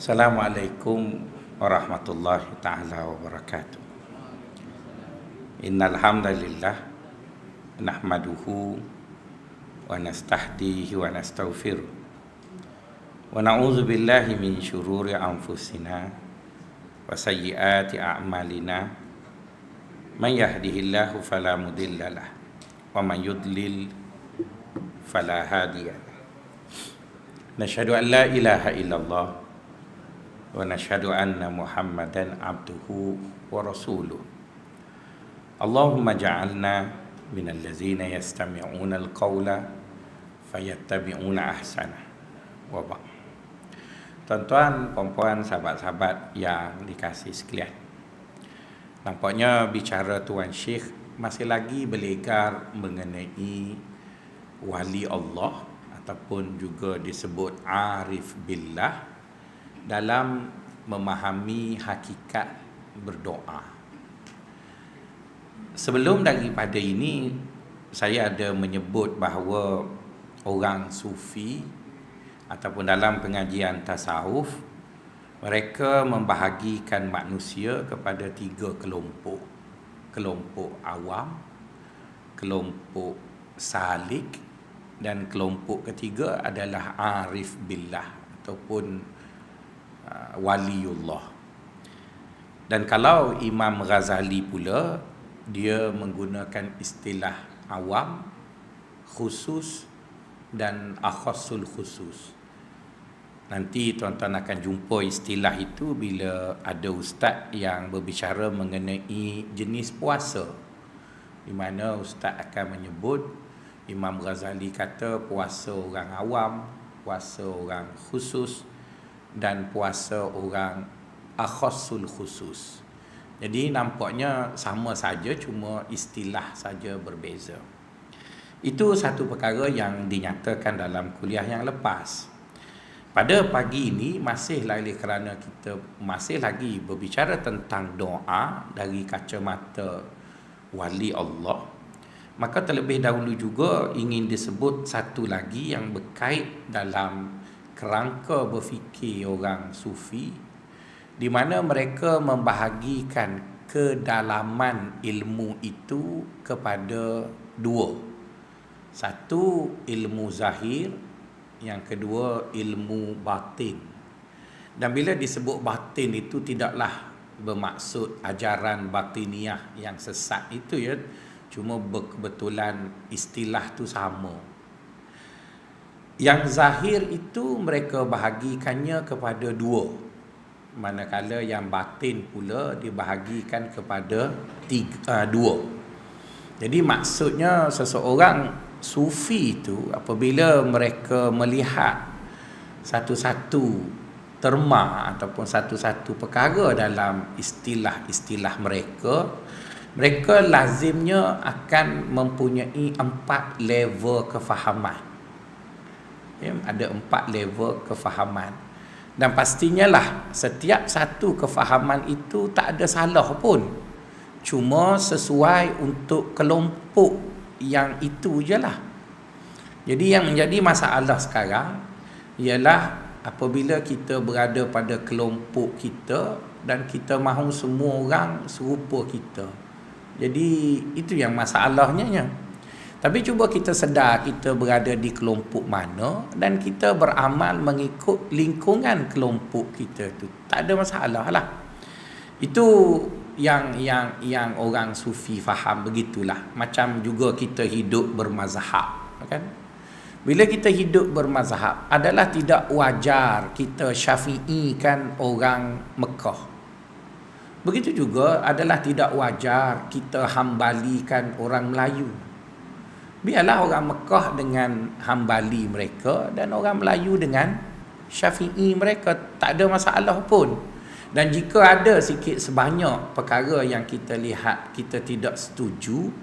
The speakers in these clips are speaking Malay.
Assalamualaikum warahmatullahi taala wabarakatuh. Innal hamdalillah nahmaduhu wa nastahdihi wa nastaghfiruh wa na'udzu billahi min syururi anfusina wa sayyiati a'malina. Man yahdihillahu fala mudhillalah wa man yudlil fala hadiyalah. Nashhadu an la ilaha illallah wa nashhadu anna Muhammadan abduhu wa rasuluh. Allahumma ja'alna minal ladzina yastami'una al-qawla fayattabi'una ahsana. Wa ba'd. Tuan-tuan, puan-puan, sahabat-sahabat yang dikasihi sekalian, nampaknya bicara Tuan Syekh masih lagi berlegar mengenai wali Allah ataupun juga disebut arif billah dalam memahami hakikat berdoa. Sebelum daripada ini, saya ada menyebut bahawa orang sufi ataupun dalam pengajian tasawuf, mereka membahagikan manusia kepada 3 kelompok. Kelompok awam, kelompok salik, dan kelompok ketiga adalah arif billah ataupun waliullah. Dan kalau Imam Ghazali pula, dia menggunakan istilah awam, khusus dan akhassul khusus. Nanti tuan-tuan akan jumpa istilah itu bila ada ustaz yang berbicara mengenai jenis puasa, di mana ustaz akan menyebut Imam Ghazali kata puasa orang awam, puasa orang khusus dan puasa orang akhassul khusus. Jadi nampaknya sama saja, cuma istilah saja berbeza. Itu satu perkara yang dinyatakan dalam kuliah yang lepas. Pada pagi ini masih lagi kerana kita masih lagi berbicara tentang doa dari kacamata wali Allah, maka terlebih dahulu juga ingin disebut satu lagi yang berkait dalam kerangka berfikir orang sufi, di mana mereka membahagikan kedalaman ilmu itu kepada 2. Satu, ilmu zahir, yang kedua, ilmu batin. Dan bila disebut batin itu tidaklah bermaksud ajaran batiniah yang sesat itu, ya, cuma kebetulan istilah tu sama. Yang zahir itu mereka bahagikannya kepada 2, manakala yang batin pula dibahagikan kepada 2. Jadi maksudnya seseorang sufi itu apabila mereka melihat satu-satu terma ataupun satu-satu perkara dalam istilah-istilah mereka, mereka lazimnya akan mempunyai 4 level kefahaman. Ya, ada 4 level kefahaman. Dan pastinya lah setiap satu kefahaman itu tak ada salah pun, cuma sesuai untuk kelompok yang itu je lah. Jadi yang menjadi masalah sekarang ialah apabila kita berada pada kelompok kita dan kita mahu semua orang serupa kita. Jadi itu yang masalahnya. Tapi cuba kita sedar kita berada di kelompok mana dan kita beramal mengikut lingkungan kelompok kita tu. Tak ada masalah lah. Itu yang orang sufi faham, begitulah. Macam juga kita hidup bermazhab, kan? Bila kita hidup bermazhab, adalah tidak wajar kita syafi'ikan orang Mekah. Begitu juga adalah tidak wajar kita hambalikan orang Melayu. Biarlah orang Mekah dengan hambali mereka dan orang Melayu dengan syafi'i mereka, tak ada masalah pun. Dan jika ada sikit sebanyak perkara yang kita lihat kita tidak setuju,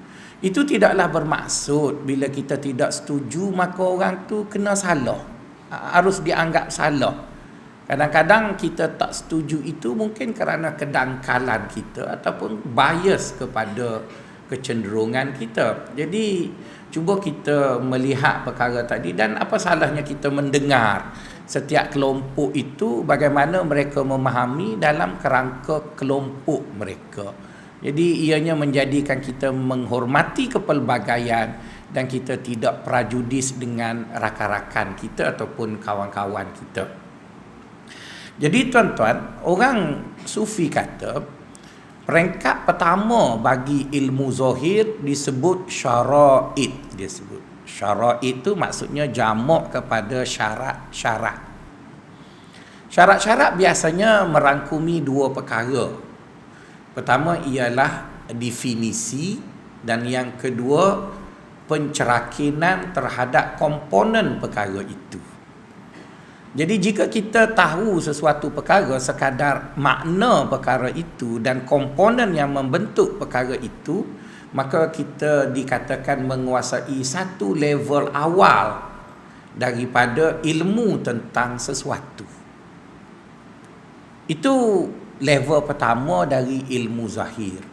itu tidaklah bermaksud bila kita tidak setuju maka orang tu kena salah, harus dianggap salah. Kadang-kadang kita tak setuju itu mungkin kerana kedangkalan kita ataupun bias kecenderungan kita. Jadi cuba kita melihat perkara tadi, dan apa salahnya kita mendengar setiap kelompok itu bagaimana mereka memahami dalam kerangka kelompok mereka. Jadi ianya menjadikan kita menghormati kepelbagaian dan kita tidak prejudis dengan rakan-rakan kita ataupun kawan-kawan kita. Jadi tuan-tuan, orang sufi kata peringkat pertama bagi ilmu zahir disebut syara'id. Dia sebut syara'id itu maksudnya jamak kepada syarat-syarat. Syarat-syarat biasanya merangkumi dua perkara. Pertama ialah definisi, dan yang kedua pencerakinan terhadap komponen perkara itu. Jadi jika kita tahu sesuatu perkara sekadar makna perkara itu dan komponen yang membentuk perkara itu, maka kita dikatakan menguasai satu level awal daripada ilmu tentang sesuatu. Itu level pertama dari ilmu zahir.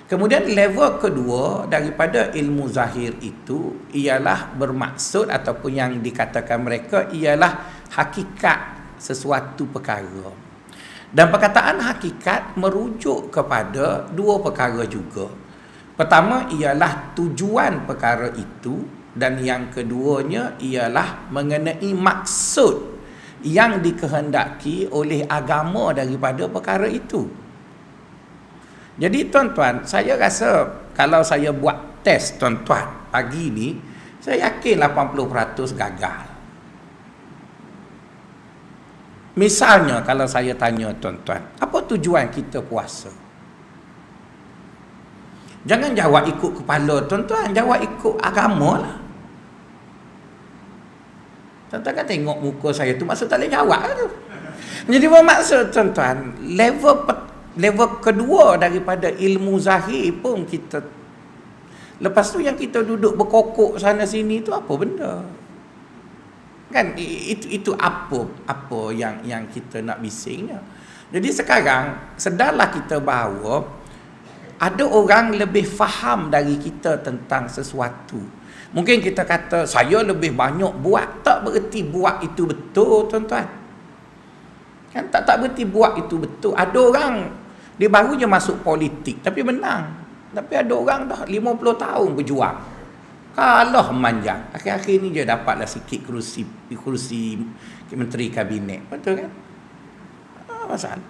Kemudian level kedua daripada ilmu zahir itu ialah bermaksud, ataupun yang dikatakan mereka ialah hakikat sesuatu perkara. Dan perkataan hakikat merujuk kepada dua perkara juga. Pertama ialah tujuan perkara itu, dan yang keduanya ialah mengenai maksud yang dikehendaki oleh agama daripada perkara itu. Jadi tuan-tuan, saya rasa kalau saya buat test tuan-tuan pagi ni, saya yakin 80% gagal. Misalnya kalau saya tanya tuan-tuan, apa tujuan kita puasa? Jangan jawab ikut kepala tuan-tuan, jawab ikut agama lah. Tuan-tuan kan tengok muka saya tu, maksud tak boleh jawab tu. Jadi bermaksud tuan-tuan, level kedua daripada ilmu zahir pun kita, lepas tu yang kita duduk berkokok sana sini tu apa benda? Kan itu apa yang kita nak bisingnya. Jadi sekarang sedarlah kita bahawa ada orang lebih faham dari kita tentang sesuatu. Mungkin kita kata saya lebih banyak buat, tak bererti buat itu betul tuan-tuan. Kan tak bererti buat itu betul. Ada orang dia baru je masuk politik tapi menang. Tapi ada orang dah 50 tahun berjuang, kalah manjang. Akhir-akhir ni je dapatlah sikit kerusi menteri kabinet. Betul kan? Masalah.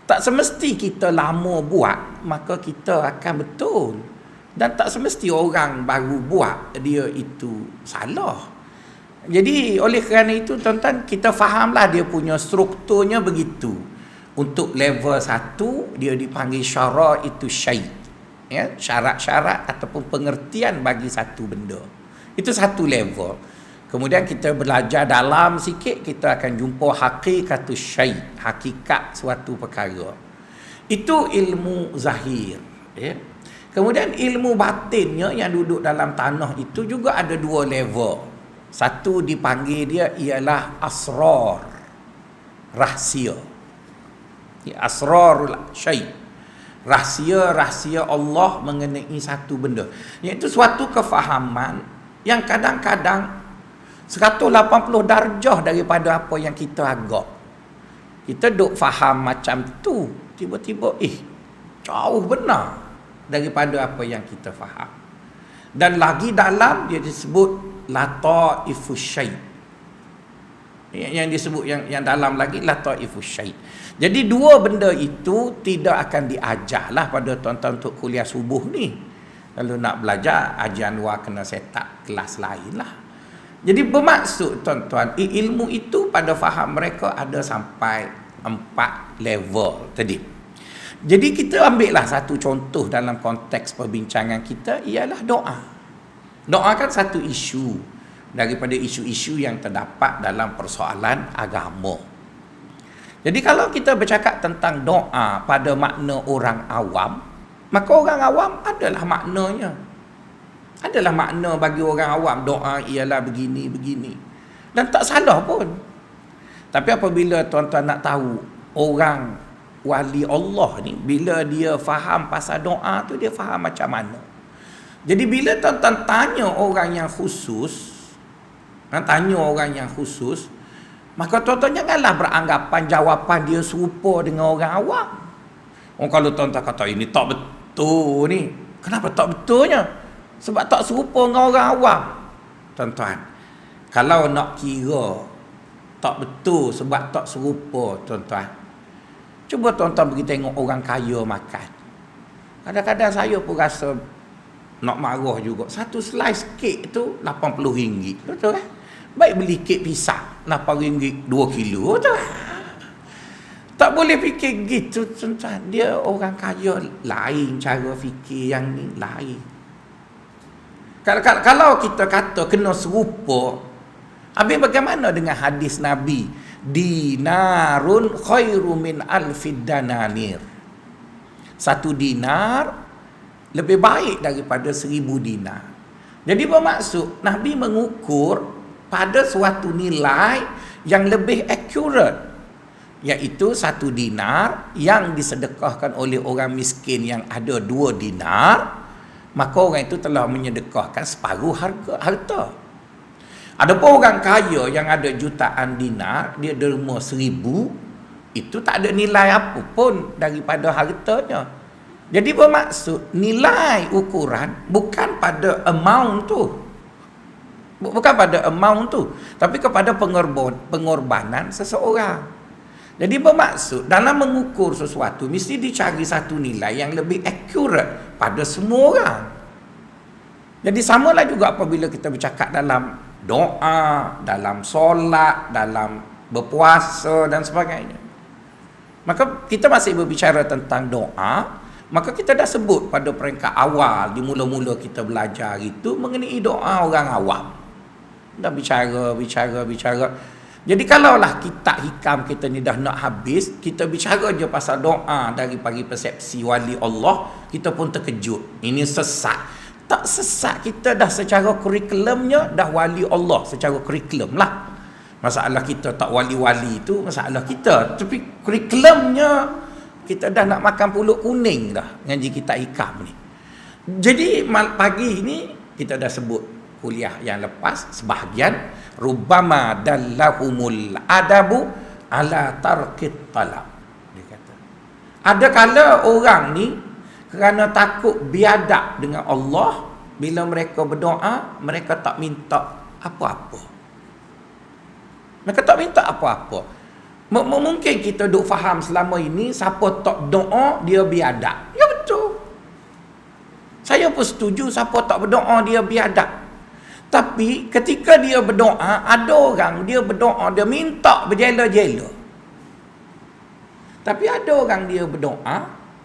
Tak semesti kita lama buat maka kita akan betul. Dan tak semesti orang baru buat dia itu salah. Jadi oleh kerana itu tuan-tuan, kita fahamlah dia punya strukturnya begitu. Untuk level 1 dia dipanggil syara itu syai', ya, syarat-syarat ataupun pengertian bagi satu benda. Itu satu level. Kemudian kita belajar dalam sikit, kita akan jumpa hakikatus syai', hakikat suatu perkara. Itu ilmu zahir, ya. Kemudian ilmu batinnya yang duduk dalam tanah itu juga ada dua level. Satu dipanggil dia ialah asrar, rahsia. Asrarul syai', rahsia-rahsia Allah mengenai satu benda, iaitu suatu kefahaman yang kadang-kadang 180 darjah daripada apa yang kita agak. Kita duk faham macam tu, tiba-tiba jauh benar daripada apa yang kita faham. Dan lagi dalam dia disebut lataifus syai', yang disebut yang dalam lagi lataifus syai'. Jadi dua benda itu tidak akan diajarlah pada tuan-tuan untuk kuliah subuh ni. Kalau nak belajar, Haji Anwar kena set up kelas lain lah. Jadi bermaksud tuan-tuan, ilmu itu pada faham mereka ada sampai 4 level tadi. Jadi kita ambillah satu contoh dalam konteks perbincangan kita, ialah doa. Doa kan satu isu daripada isu-isu yang terdapat dalam persoalan agama. Jadi kalau kita bercakap tentang doa pada makna orang awam, maka orang awam adalah maknanya. Adalah makna bagi orang awam, doa ialah begini-begini. Dan tak salah pun. Tapi apabila tuan-tuan nak tahu orang wali Allah ni, bila dia faham pasal doa tu, dia faham macam mana. Jadi bila tuan-tuan tanya orang yang khusus, maka tuan-tuan janganlah beranggapan jawapan dia serupa dengan orang awam. Kalau tuan-tuan kata ini tak betul ni, kenapa tak betulnya? Sebab tak serupa dengan orang awam. Tuan-tuan, kalau nak kira tak betul sebab tak serupa, tuan-tuan, cuba tuan-tuan pergi tengok orang kaya makan. Kadang-kadang saya pun rasa nak marah juga. Satu slice kek tu RM80, betul kan? Baik beli kek pisang RM8 2 kilo, betul kan? Tak boleh fikir gitu, tuan-tuan. Dia orang kaya, lain cara fikir yang ni, lain. Kalau kita kata kena serupa, habis bagaimana dengan hadis Nabi? Dinarun khairu min alfid dananir. 1 dinar lebih baik daripada 1000 dinar. Jadi bermaksud Nabi mengukur pada suatu nilai yang lebih accurate, iaitu 1 dinar yang disedekahkan oleh orang miskin yang ada 2 dinar, maka orang itu telah menyedekahkan separuh harta. Adapun orang kaya yang ada jutaan dinar, dia derma 1000, itu tak ada nilai apa pun daripada hartanya. Jadi bermaksud nilai ukuran bukan pada amount tu, tapi kepada pengorbanan seseorang. Jadi bermaksud dalam mengukur sesuatu mesti dicari satu nilai yang lebih accurate pada semua orang. Jadi samalah juga apabila kita bercakap dalam doa, dalam solat, dalam berpuasa dan sebagainya. Maka kita masih berbicara tentang doa. Maka kita dah sebut pada peringkat awal, di mula-mula kita belajar itu mengenai doa orang awam. Dah bicara. Jadi kalaulah kitab hikam kita ni dah nak habis, kita bicara je pasal doa dari pagi persepsi wali Allah, kita pun terkejut. Ini sesat. Tak sesat, kita dah secara kurikulumnya dah wali Allah secara kurikulum lah. Masalah kita tak wali-wali itu masalah kita, tapi kurikulumnya kita dah nak makan pulut kuning dah ngaji kitab hikam ni. Jadi pagi ni kita dah sebut kuliah yang lepas sebahagian, rubbama dallahumul adabu ala tarkit talab. Dia kata ada kala orang ni kerana takut biadab dengan Allah, bila mereka berdoa mereka tak minta apa-apa. Mungkin kita duk faham selama ini siapa tak doa dia biadab. Ya betul, saya pun setuju siapa tak berdoa dia biadab. Tapi ketika dia berdoa, ada orang dia berdoa dia minta berjela-jela. Tapi ada orang dia berdoa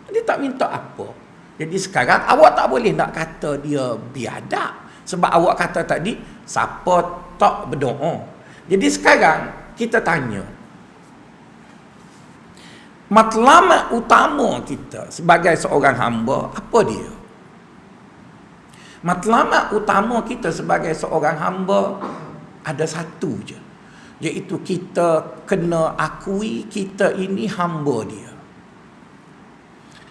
dia tak minta apa. Jadi sekarang awak tak boleh nak kata dia biadab, sebab awak kata tadi siapa tak berdoa. Jadi sekarang kita tanya, matlamat utama kita sebagai seorang hamba apa dia? Matlamat utama kita sebagai seorang hamba ada satu je, iaitu kita kena akui kita ini hamba dia.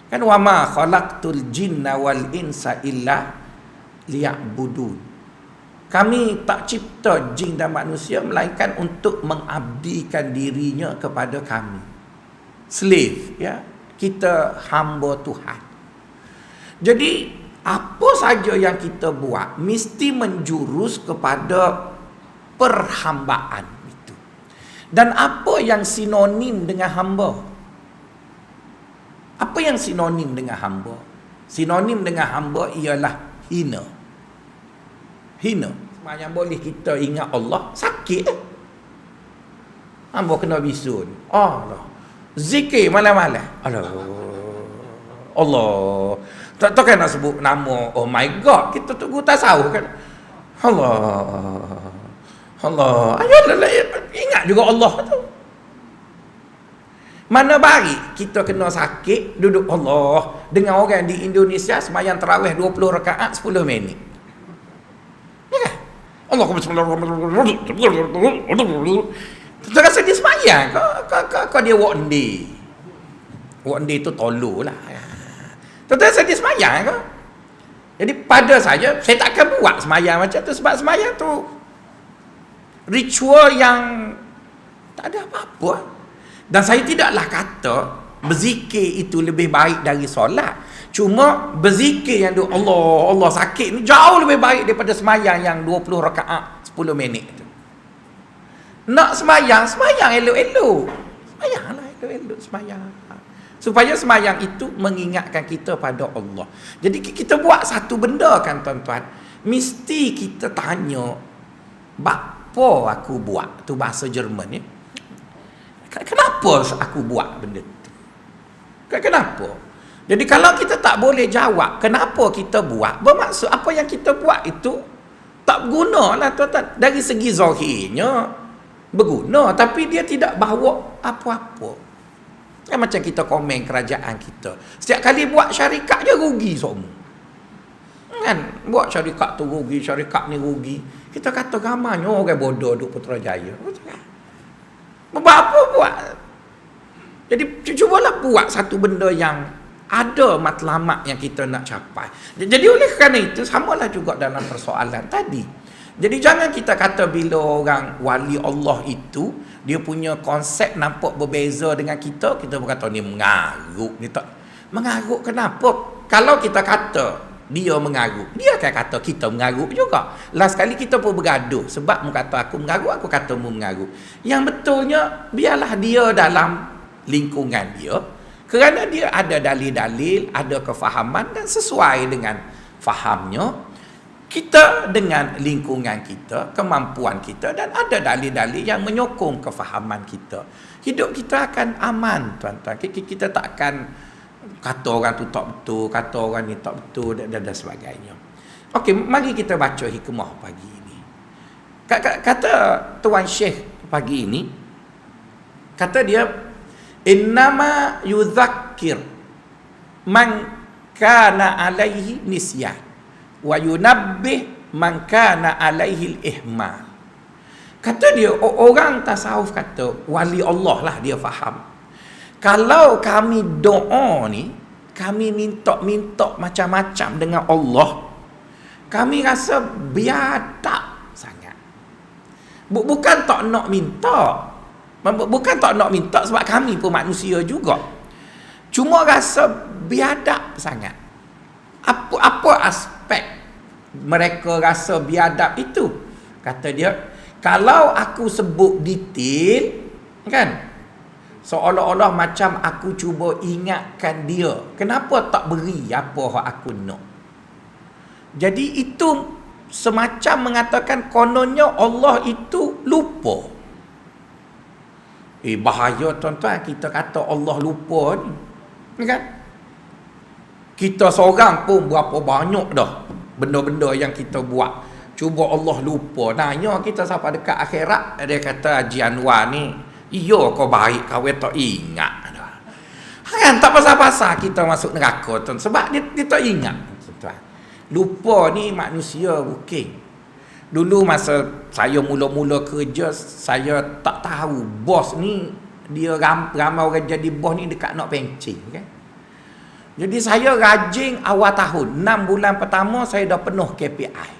Kan wama khalaqtul jinna wal insa illa liya'budun. Kami tak cipta jin dan manusia melainkan untuk mengabdikan dirinya kepada kami. Slave, ya. Kita hamba Tuhan. Jadi apa saja yang kita buat mesti menjurus kepada perhambaan itu. Dan apa yang sinonim dengan hamba? Apa yang sinonim dengan hamba? Sinonim dengan hamba ialah hina. Semayang boleh kita ingat Allah, sakit hamba kena bisun. Allah. Zikir malam-malam. Allah. Tak kan nak sebut nama, oh my God, kita tunggu tasawuf kan. Allah. Ayolah, ingat juga Allah tu. Mana baik kita kena sakit duduk Allah dengan orang di Indonesia sembahyang tarawih 20 rakaat 10 minit. Ya kan? Allah terasa dia sembahyang kau dia walk day. Wanda tu tolol lah. Tuan-tuan saya semayang ke? Jadi pada saya tak akan buat semayang macam tu, sebab semayang tu ritual yang tak ada apa-apa. Dan saya tidaklah kata berzikir itu lebih baik dari solat. Cuma berzikir yang Allah sakit ni jauh lebih baik daripada semayang yang 20 rakaat 10 minit tu. Nak semayang elok-elok. Semayanglah elok-elok semayang. Supaya semayang itu mengingatkan kita pada Allah. Jadi kita buat satu benda kan tuan-tuan, mesti kita tanya, apa aku buat? Tu bahasa Jerman ni. Kenapa aku buat benda tu? Kenapa? Jadi kalau kita tak boleh jawab kenapa kita buat, bermaksud apa yang kita buat itu tak berguna lah tuan-tuan. Dari segi zahirnya berguna, tapi dia tidak bawa apa-apa. Kan macam kita komen kerajaan kita, setiap kali buat syarikat je rugi semua. Kan buat syarikat tu rugi, syarikat ni rugi. Kita kata ramanya orang bodoh duk Putrajaya. Buat apa buat? Jadi cubalah buat satu benda yang ada matlamat yang kita nak capai. Jadi oleh kerana itu samalah juga dalam persoalan tadi. Jadi jangan kita kata bila orang wali Allah itu dia punya konsep nampak berbeza dengan kita berkata ni mengarut, ni tak. Mengarut kenapa? Kalau kita kata dia mengarut, dia akan kata kita mengarut juga. Last kali kita pun bergaduh sebab mu kata aku mengarut, aku kata mu mengarut. Yang betulnya biarlah dia dalam lingkungan dia, kerana dia ada dalil-dalil, ada kefahaman dan sesuai dengan fahamnya. Kita dengan lingkungan kita, kemampuan kita, dan ada dalil-dalil yang menyokong kefahaman kita, hidup kita akan aman tuan-tuan. Kita tak akan kata orang tu tak betul, kata orang ni tak betul dan sebagainya. Okey, mari kita baca hikmah pagi ini. Kata Tuan Syekh pagi ini, kata dia, innama yudzakkir man kana alaihi nisyan wa yunabbih man kana alaihi al-ihmal. Kata dia, orang tasawuf kata, wali Allah lah dia faham, kalau kami doa ni, kami minta macam-macam dengan Allah, kami rasa biadab sangat. Bukan tak nak minta, bukan tak nak minta sebab kami pun manusia juga, cuma rasa biadab sangat. Apa aspek mereka rasa biadab itu? Kata dia, kalau aku sebut detail kan, seolah-olah macam aku cuba ingatkan dia, kenapa tak beri apa yang aku nak. Jadi itu semacam mengatakan kononnya Allah itu lupa. Bahaya tuan-tuan kita kata Allah lupa ni kan. Kita seorang pun berapa banyak dah benda-benda yang kita buat, cuba Allah lupa. Nanya kita sampai dekat akhirat, dia kata Haji Anwar ni, iya kau baik kau tak ingat dah. Kan tak pasal-pasal kita masuk neraka tuan, sebab dia tak ingat tuan. Lupa ni manusia bukan. Dulu masa saya mula-mula kerja, saya tak tahu bos ni dia ramai orang jadi bos ni dekat nak pencing kan. Jadi saya rajin awal tahun, 6 bulan pertama saya dah penuh KPI.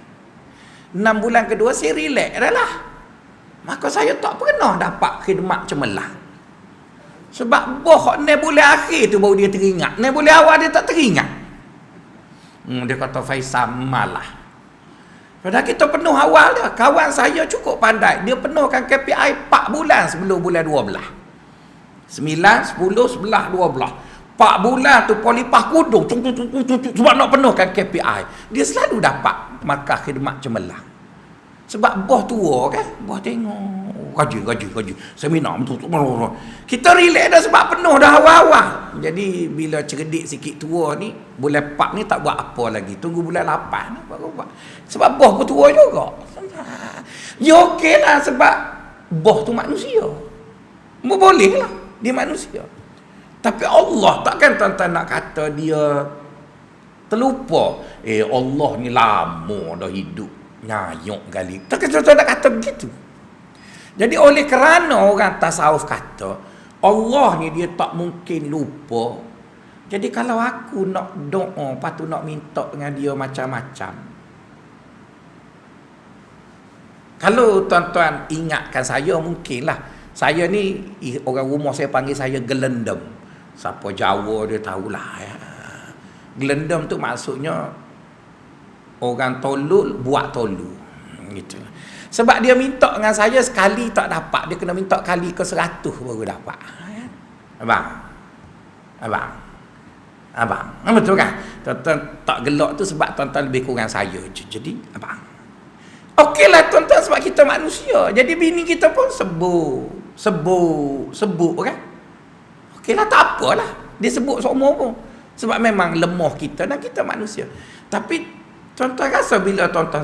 6 bulan kedua saya relax dah lah. Maka saya tak pernah dapat khidmat cemerlang. Sebab boh ni bulan akhir tu baru dia teringat. Ni bulan awal dia tak teringat. Dia kata Faisal malah. Padahal kita penuh awal dah. Kawan saya cukup pandai. Dia penuhkan KPI 4 bulan sebelum bulan 12. 9, 10, 11, 12. 4 bulan tu polipah kudung sebab nak penuhkan KPI. Dia selalu dapat markah khidmat cemerlang. Sebab bos tua kan, bos tengok gaji seminar betul. Kita relax dah sebab penuh dah awal-awal. Jadi bila cerdik sikit tua ni, bulan 4 ni tak buat apa lagi, tunggu bulan 8 ni baru buat. Sebab bos pun tua juga. Ya okey lah sebab bos tu manusia. Boleh lah, dia manusia. Tapi Allah takkan tuan-tuan nak kata dia terlupa. Allah ni lama dah hidup, nyayuk kali. Takkan tuan-tuan nak kata begitu. Jadi oleh kerana orang tasawuf kata Allah ni dia tak mungkin lupa, Jadi kalau aku nak doa, lepas tu nak minta dengan dia macam-macam. Kalau tuan-tuan ingatkan saya, mungkinlah. Saya ni, orang rumah saya panggil saya gelendam. Siapa Jawa dia tahulah. Ya. Gelendam tu maksudnya orang tolol buat tolu. Gitu. Sebab dia minta dengan saya sekali tak dapat, dia kena minta kali ke 100 baru dapat. Abang. Betul kan? Tuan-tuan tak gelak tu sebab tuan-tuan lebih kurang saya. Jadi, abang. Okeylah tuan-tuan, sebab kita manusia. Jadi bini kita pun sebut kan? Okeylah, tak apalah. Dia sebut semua pun. Sebab memang lemah kita dan kita manusia. Tapi tuan-tuan rasa bila tuan-tuan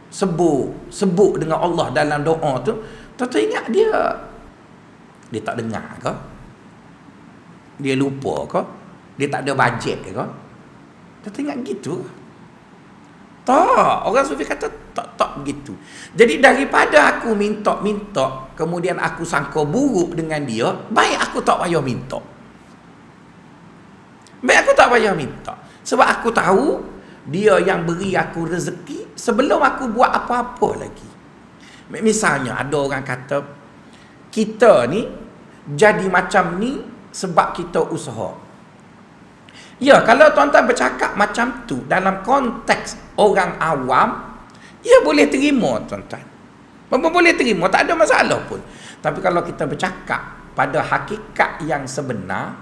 sebut dengan Allah dalam doa tu, tuan-tuan ingat dia tak dengar ke? Dia lupa ke? Dia tak ada bajet ke? Tuan-tuan ingat gitu? Tak. Orang sufi kata tak begitu. Jadi daripada aku minta, kemudian aku sangka buruk dengan dia, baik aku tak payah minta. Sebab aku tahu dia yang beri aku rezeki sebelum aku buat apa-apa lagi. Misalnya ada orang kata kita ni jadi macam ni sebab kita usaha. Ya, kalau tuan-tuan bercakap macam tu dalam konteks orang awam, ya boleh terima tuan-tuan. Boleh terima, tak ada masalah pun. Tapi kalau kita bercakap pada hakikat yang sebenar,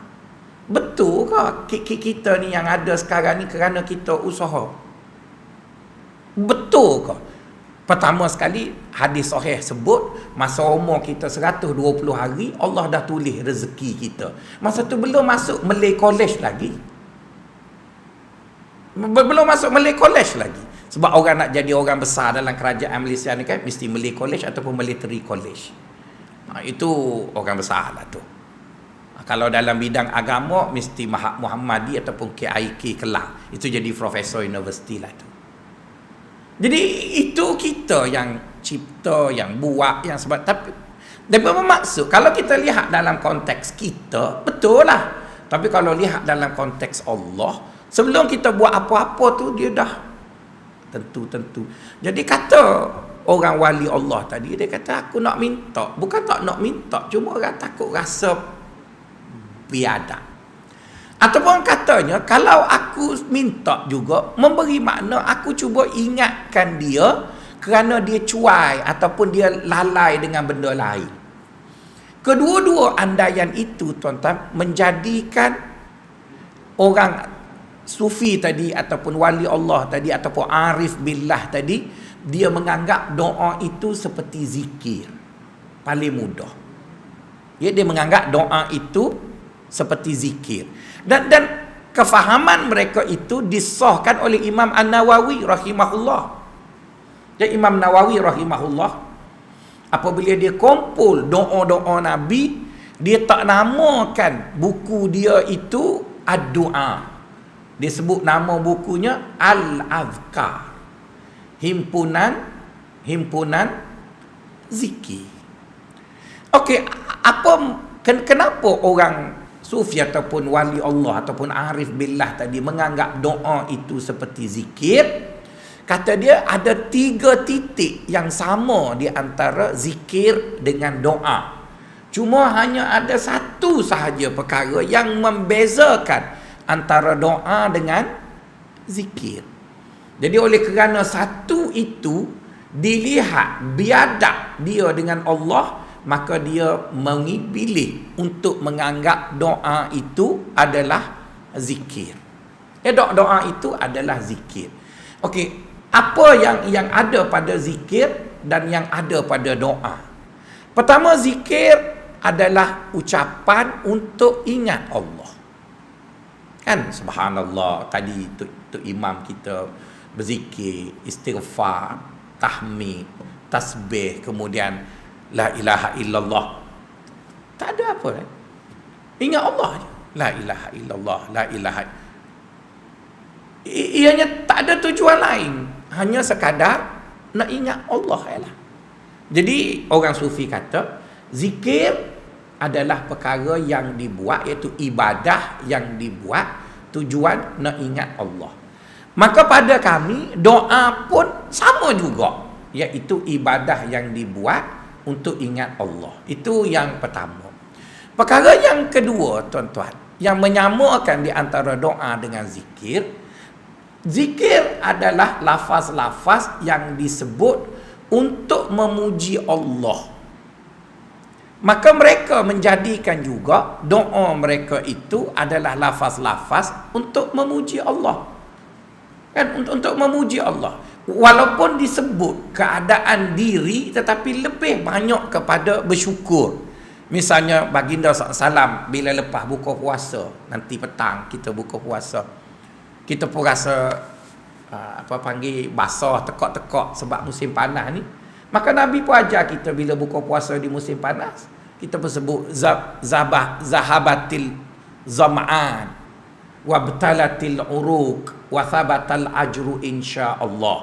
betul ke kita ni yang ada sekarang ni kerana kita usaha? Betul ke? Pertama sekali, hadis sahih sebut masa umur kita 120 hari Allah dah tulis rezeki kita. Masa tu belum masuk Malay College lagi. Sebab orang nak jadi orang besar dalam kerajaan Malaysia ni kan mesti Malay College ataupun Military College. Itu orang besar lah tu. Kalau dalam bidang agama mesti Muhammadi ataupun KIK Kelang. Itu jadi profesor universiti lah tu. Jadi itu kita yang cipta, yang buat, yang sebab. Tapi bermaksud kalau kita lihat dalam konteks kita, betul lah. Tapi kalau lihat dalam konteks Allah, sebelum kita buat apa-apa tu dia dah tentu. Jadi kata orang wali Allah tadi, dia kata aku nak minta, bukan tak nak minta, cuma orang takut rasa biadab. Ataupun katanya kalau aku minta juga memberi makna aku cuba ingatkan dia kerana dia cuai ataupun dia lalai dengan benda lain. Kedua-dua andaian itu tuan-tuan menjadikan orang sufi tadi ataupun wali Allah tadi ataupun arif billah tadi, dia menganggap doa itu seperti zikir. Paling mudah. Ya, dia menganggap doa itu seperti zikir. Dan kefahaman mereka itu disahkan oleh Imam An-Nawawi rahimahullah. Dan Imam Nawawi rahimahullah apabila dia kumpul doa-doa Nabi, dia tak namakan buku dia itu Ad-Du'a. Dia sebut nama bukunya Al-Azkar. Himpunan zikir. Okey, kenapa orang sufi ataupun wali Allah ataupun arif billah tadi menganggap doa itu seperti zikir? Kata dia ada 3 titik yang sama di antara zikir dengan doa. Cuma hanya ada satu sahaja perkara yang membezakan antara doa dengan zikir. Jadi oleh kerana satu itu dilihat biadab dia dengan Allah, maka dia memilih untuk menganggap doa itu adalah zikir. Doa itu adalah zikir. Okey, apa yang ada pada zikir dan yang ada pada doa? Pertama, zikir adalah ucapan untuk ingat Allah. Kan subhanallah tadi tu imam kita berzikir, istighfar, tahmid, tasbih, kemudian la ilaha illallah. Tak ada apa kan? Ingat Allah je. La ilaha illallah, la ilaha. Ianya tak ada tujuan lain, hanya sekadar nak ingat Allah ialah. Jadi orang sufi kata zikir adalah perkara yang dibuat, iaitu ibadah yang dibuat tujuan nak ingat Allah. Maka pada kami doa pun sama juga, iaitu ibadah yang dibuat untuk ingat Allah. Itu yang pertama. Perkara yang kedua, tuan-tuan, yang menyamakan di antara doa dengan zikir, zikir adalah lafaz-lafaz yang disebut untuk memuji Allah. Maka mereka menjadikan juga doa mereka itu adalah lafaz-lafaz untuk memuji Allah. Kan, untuk memuji Allah. Walaupun disebut keadaan diri, tetapi lebih banyak kepada bersyukur. Misalnya baginda SAW bila lepas buka puasa, nanti petang kita buka puasa, kita pun rasa basah, tekak-tekak sebab musim panas ni. Maka Nabi pun ajar kita bila buka puasa di musim panas, kita pun sebut zahabatil zam'an wa btalatil uruq wa thabatal ajru insya-Allah.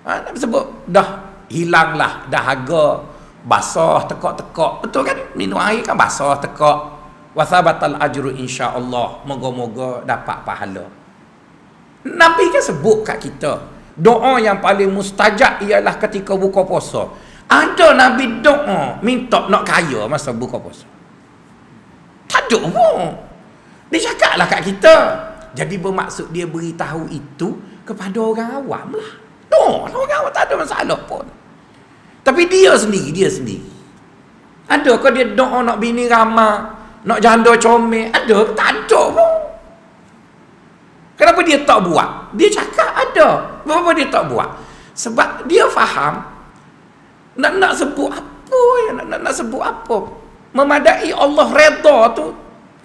Nabi sebut dah hilanglah dahaga, basah, tekak-tekak. Betul kan? Minum air kan basah, tekak. Wa thabatal ajru insya-Allah. Moga-moga dapat pahala. Nabi kan sebut kat kita, doa yang paling mustajab ialah ketika buka puasa. Ada Nabi doa minta nak kaya masa buka puasa? Tak ada pun. Dia cakaplah kat kita. Jadi bermaksud dia beritahu itu kepada orang awam lah. Orang awam tak ada masalah pun. Tapi dia sendiri. Adakah dia doa nak bini ramah, nak janda comel? Ada? Tak ada pun. Kenapa dia tak buat? Dia cakap ada. Kenapa dia tak buat? Sebab dia faham nak sebut apa ya, nak sebut apa. Memadai Allah redha tu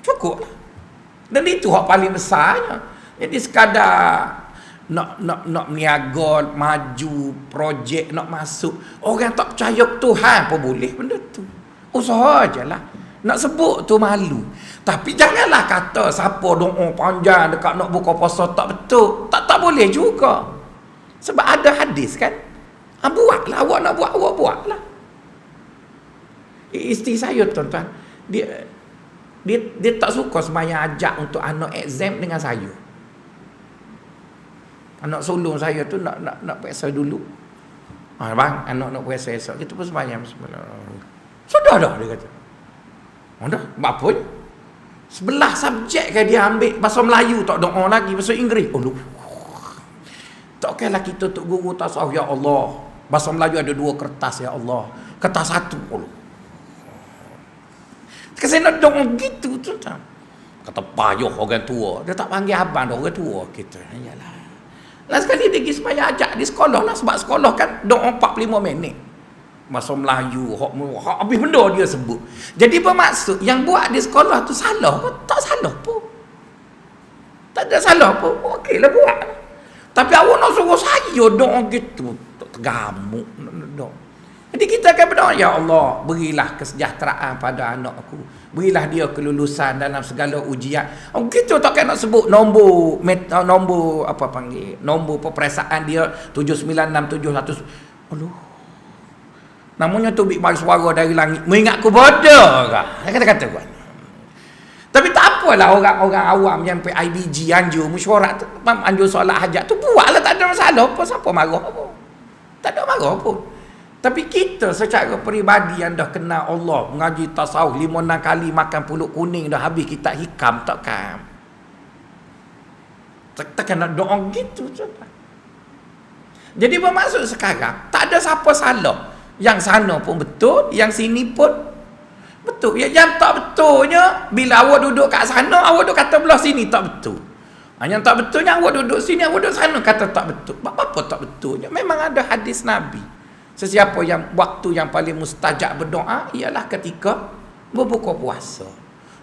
cukup lah. Dan itu hak paling besarnya. Jadi sekadar nak meniaga, maju, projek nak masuk, orang tak percaya Tuhan pun boleh benda tu. Usaha ajalah. Nak sebut tu malu. Tapi janganlah kata siapa doa panjang dekat nak buka puasa tak betul. Tak boleh juga. Sebab ada hadis kan. Buatlah, awak nak buat, awak buatlah. Isteri saya tuan-tuan, dia tak suka sembahyang ajak untuk anak exam dengan saya. Anak sulung saya tu nak puasa dulu. Bang, anak nak puasa esok, kita pun sembahyang. Sudah dah, dia kata. Dah, buat apa je? Sebelah subjek kan dia ambil bahasa Melayu, tak doa lagi bahasa Inggeris. Takkanlah kita tok guru tasawuf, ya Allah. Bahasa Melayu ada 2 kertas, ya Allah. Kertas 1. Saya nak doa gitu tu. Kata payuh orang tua. Dia tak panggil abang dah, orang tua kita. Yalah. Last sekali dia pergi sembahyang ajak di sekolah lah, sebab sekolah kan doa 45 minit. Bahasa Melayu, habis benda dia sebut. Jadi bermaksud yang buat di sekolah tu salah pun? Tak salah pun. Tak ada salah pun. Okeylah buat. Tapi awak nak suruh saya doa gitu, tergamuk nak doa. Jadi kita akan berdoa, ya Allah, berilah kesejahteraan pada anak aku. Berilah dia kelulusan dalam segala ujian. Kita takkan nak sebut nombor nombor peperiksaan dia 796700. Namanya tu bik mari suara dari langit. Mengingatku bodoh ke? Kata-kata gua. Tapi tak apalah orang-orang awam yang PIBG anjur mesyuarat tu, anjur solat hajat tu buatlah, tak ada masalah apa, siapa marah apa. Tak ada marah apa. Tapi kita secara peribadi yang dah kenal Allah, mengaji tasawuf 5-6 kali, makan pulut kuning dah habis kitab hikam, takkan nak doa gitu. Jadi bermaksud sekarang tak ada siapa salah. Yang sana pun betul, yang sini pun betul. Yang tak betulnya, bila awak duduk kat sana, awak duduk kata belah sini tak betul. Yang tak betulnya, awak duduk sini, awak duduk sana kata tak betul. Apa tak betulnya? Memang ada hadis Nabi. Sesiapa yang waktu yang paling mustajab berdoa ialah ketika berbuka puasa.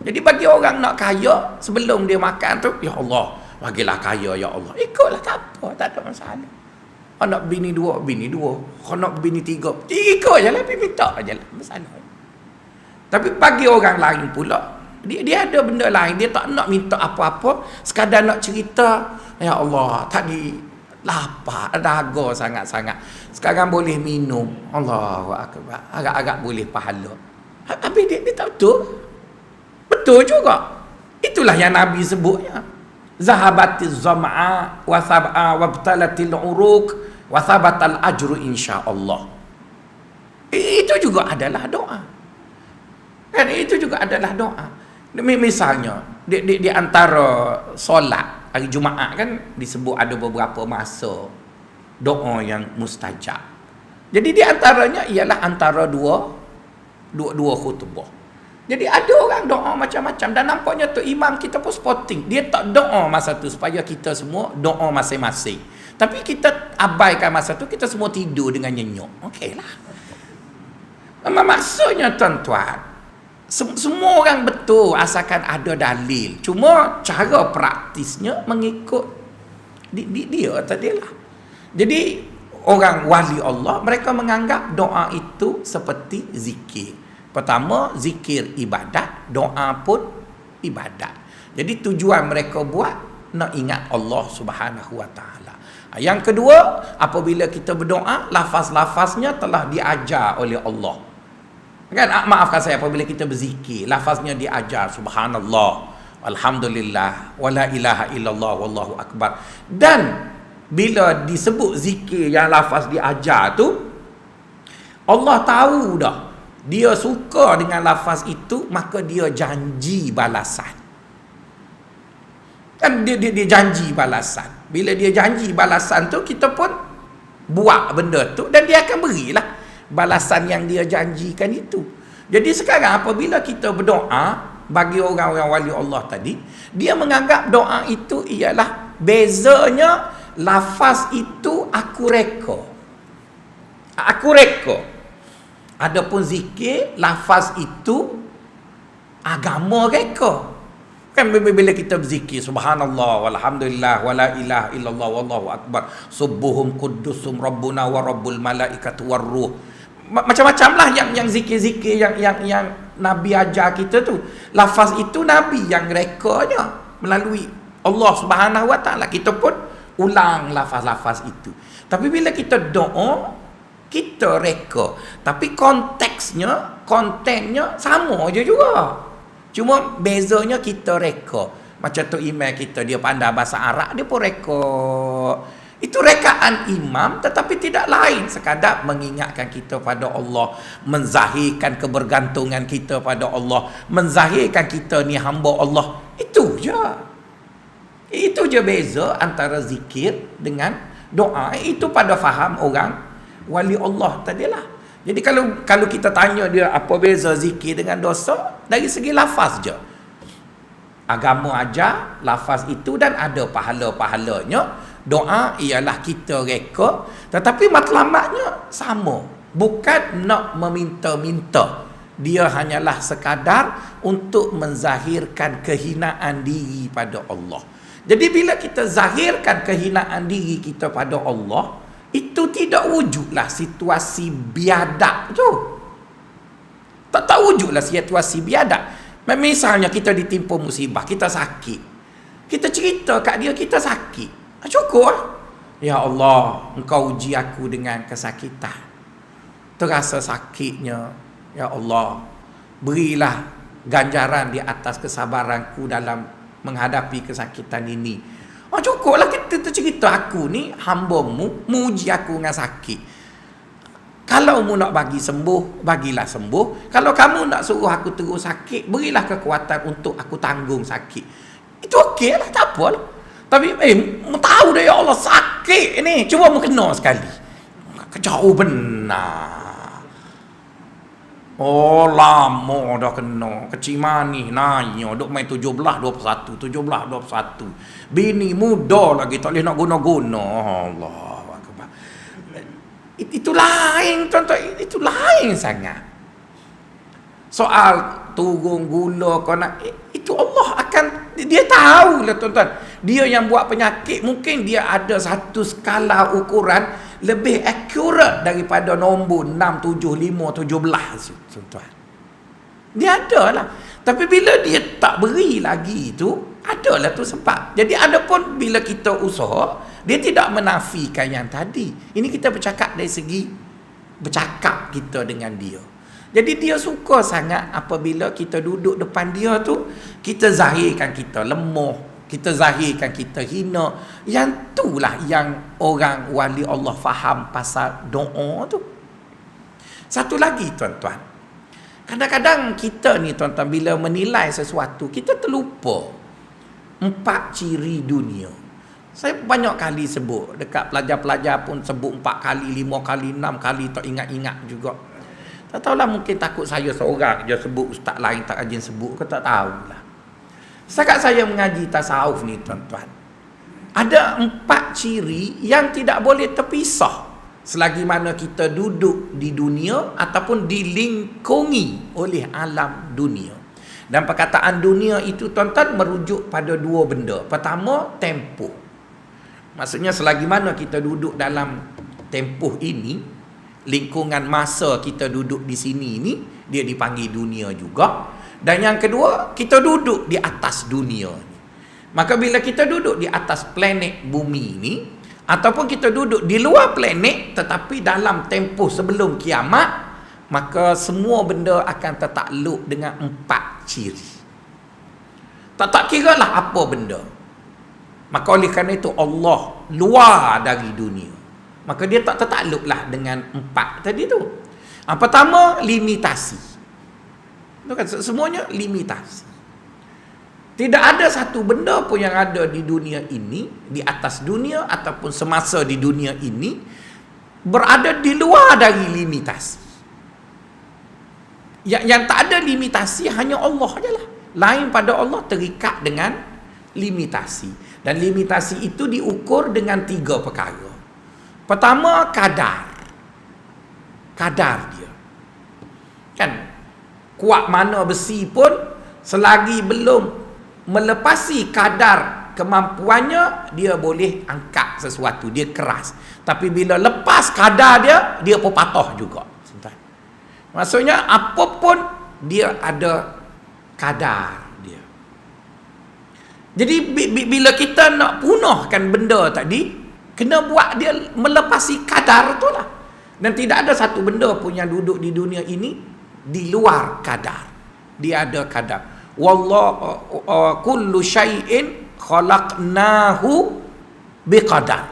Jadi bagi orang nak kaya, sebelum dia makan tu, ya Allah, bagilah kaya, ya Allah. Ikutlah, tak apa, tak ada masalah. Nak bini 2, bini 2. Nak bini 3, 3 je lah, minta je lah. Masalah. Tapi bagi orang lain pula, dia ada benda lain. Dia tak nak minta apa-apa, sekadar nak cerita, ya Allah, tadi lapar, dahaga sangat-sangat. Sekarang boleh minum. Allahu akbar. Agak-agak boleh pahala. Habis dia tak betul. Betul juga. Itulah yang Nabi sebutnya. Zahabatiz zam'a wa sab'a wabtalatil uruq wa thabatal ajru insya-Allah. Itu juga adalah doa. Kan itu juga adalah doa. Misalnya di antara solat hari Jumaat kan disebut ada beberapa masa doa yang mustajab. Jadi di antaranya ialah antara dua khutbah. Jadi ada orang doa macam-macam dan nampaknya tu imam kita pun sporting. Dia tak doa masa tu supaya kita semua doa masing-masing. Tapi kita abaikan masa tu, kita semua tidur dengan nyenyuk. Okeylah. Maksudnya tuan-tuan, semua orang betul asalkan ada dalil. Cuma cara praktisnya mengikut dia tadilah. Jadi orang wali Allah, mereka menganggap doa itu seperti zikir. Pertama, zikir ibadat, doa pun ibadat. Jadi tujuan mereka buat nak ingat Allah Subhanahu Wa Taala. Yang kedua, apabila kita berdoa, lafaz-lafaznya telah diajar oleh Allah. Kan, maafkan saya, apabila kita berzikir, lafaznya diajar, subhanallah, alhamdulillah, wala ilaha illallah, wallahu akbar. Dan bila disebut zikir yang lafaz diajar tu, Allah tahu dah dia suka dengan lafaz itu, maka dia janji balasan. Kan dia janji balasan. Bila dia janji balasan tu, kita pun buat benda tu dan dia akan berilah balasan yang dia janjikan itu. Jadi sekarang apabila kita berdoa, bagi orang-orang wali Allah tadi, dia menganggap doa itu ialah bezanya lafaz itu aku reka. Aku reka. Adapun zikir, lafaz itu agama reka. Kan bila kita berzikir subhanallah walhamdulillah wala ilaha illallah wallahu akbar subuhum quddusum rabbuna wa rabbul malaikatu warruh, macam-macam lah yang zikir-zikir yang Nabi ajar kita tu. Lafaz itu Nabi yang rekanya melalui Allah Subhanahu Wa Taala. Kita pun ulang lafaz-lafaz itu. Tapi bila kita doa, kita reka, tapi kontennya sama je juga. Cuma bezanya kita reka. Macam tu imam kita, dia pandai bahasa Arab, dia pun reka. Itu rekaan imam, tetapi tidak lain sekadar mengingatkan kita pada Allah, menzahirkan kebergantungan kita pada Allah, menzahirkan kita ni hamba Allah. Itu je. Itu je beza antara zikir dengan doa. Itu pada faham orang wali Allah tadilah. Jadi kalau kita tanya dia apa beza zikir dengan dosa, dari segi lafaz je. Agama ajar lafaz itu dan ada pahala-pahalanya. Doa ialah kita reka, tetapi matlamatnya sama. Bukan nak meminta-minta. Dia hanyalah sekadar untuk menzahirkan kehinaan diri pada Allah. Jadi bila kita zahirkan kehinaan diri kita pada Allah, itu tidak wujudlah situasi biadab tu. Tak wujudlah situasi biadab. Misalnya kita ditimpa musibah, kita sakit. Kita cerita kat dia kita sakit. Cukup lah. Ya Allah, Engkau uji aku dengan kesakitan. Terasa sakitnya. Ya Allah, berilah ganjaran di atas kesabaranku dalam menghadapi kesakitan ini. Cukuplah kita cerita aku ni hamba-Mu, muji aku dengan sakit. Kalau mu nak bagi sembuh, bagilah sembuh. Kalau kamu nak suruh aku terus sakit, berilah kekuatan untuk aku tanggung sakit. Itu okey lah, tak apa lah. Tapi mu tahu dah ya Allah sakit ni, cuba mu kena sekali. Jauh benar. Oh lama dah kena. Kecil manis nanya duk main 17-21 17-21. Bini muda lagi tak boleh nak guna-guna. Allah akbar. Itu lain tuan-tuan, itu lain sangat. Soal turun gula kau nak, itu Allah akan, dia tahu lah tuan-tuan. Dia yang buat penyakit, mungkin dia ada satu skala ukuran lebih akurat daripada nombor 6, 7, 5, 17 tuan-tuan. Dia ada lah. Tapi bila dia tak beri lagi tu, adalah tu sebab. Jadi ada pun bila kita usaha, dia tidak menafikan yang tadi. Ini kita bercakap dari segi bercakap kita dengan dia. Jadi dia suka sangat apabila kita duduk depan dia tu, kita zahirkan kita lemah, kita zahirkan kita hina. Yang itulah yang orang wali Allah faham pasal doa tu. Satu lagi tuan-tuan, kadang-kadang kita ni tuan-tuan bila menilai sesuatu, kita terlupa 4 ciri dunia. Saya banyak kali sebut, dekat pelajar-pelajar pun sebut 4 kali, 5 kali, 6 kali, tak ingat-ingat juga. Tak tahulah, mungkin takut saya seorang je sebut, ustaz lain tak rajin sebut ke, tak tahulah. Setakat saya mengaji tasawuf ni tuan-tuan, ada 4 ciri yang tidak boleh terpisah selagi mana kita duduk di dunia ataupun dilingkungi oleh alam dunia. Dan perkataan dunia itu tuan-tuan merujuk pada 2 benda. Pertama, tempoh. Maksudnya selagi mana kita duduk dalam tempoh ini, lingkungan masa kita duduk di sini ni, dia dipanggil dunia juga. Dan yang kedua, kita duduk di atas dunia ni. Maka bila kita duduk di atas planet bumi ni, ataupun kita duduk di luar planet tetapi dalam tempoh sebelum kiamat, maka semua benda akan tertakluk dengan 4 ciri. Tak kira lah apa benda. Maka oleh kerana itu Allah luar dari dunia, maka dia tak tertakluklah dengan 4 tadi tu. Pertama, limitasi. Itu kan semuanya limitasi. Tidak ada satu benda pun yang ada di dunia ini, di atas dunia ataupun semasa di dunia ini, berada di luar dari limitasi. Yang tak ada limitasi hanya Allah sajalah. Lain pada Allah terikat dengan limitasi. Dan limitasi itu diukur dengan 3 perkara. Pertama, kadar. Kadar dia. Kan, kuat mana besi pun, selagi belum melepasi kadar kemampuannya, dia boleh angkat sesuatu, dia keras. Tapi bila lepas kadar dia, dia pun patah juga. Maksudnya, apapun dia ada kadar dia. Jadi, bila kita nak punahkan benda tadi, kena buat dia melepasi kadar tu lah. Dan tidak ada satu benda pun yang duduk di dunia ini di luar kadar. Dia ada kadar. Wallahu kullu syai'in khalaqnahu biqadar.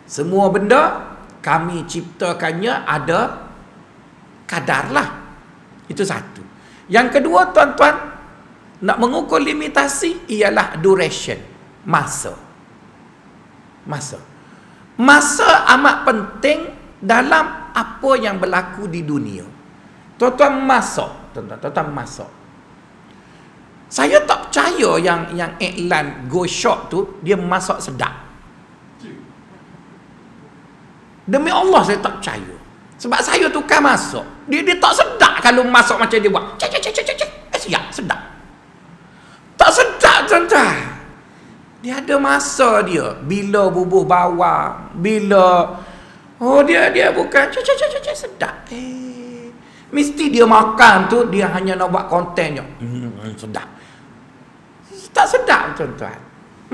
Semua benda kami ciptakannya ada kadar lah. Itu satu. Yang kedua tuan-tuan, nak mengukur limitasi ialah duration, masa. Masa amat penting dalam apa yang berlaku di dunia. Tuan-tuan, masa. Saya tak percaya yang iklan Go Shop tu dia masak sedap. Demi Allah saya tak percaya. Sebab saya tukar masak. Dia tak sedap kalau masak macam dia buat. Siap, sedap. Tak sedap tuan-tuan. Dia ada masa dia. Bila bubuh bawang, bila dia bukan sedap. Mesti dia makan tu dia hanya nak buat konten je. Sedap. Tak sedap tuan-tuan.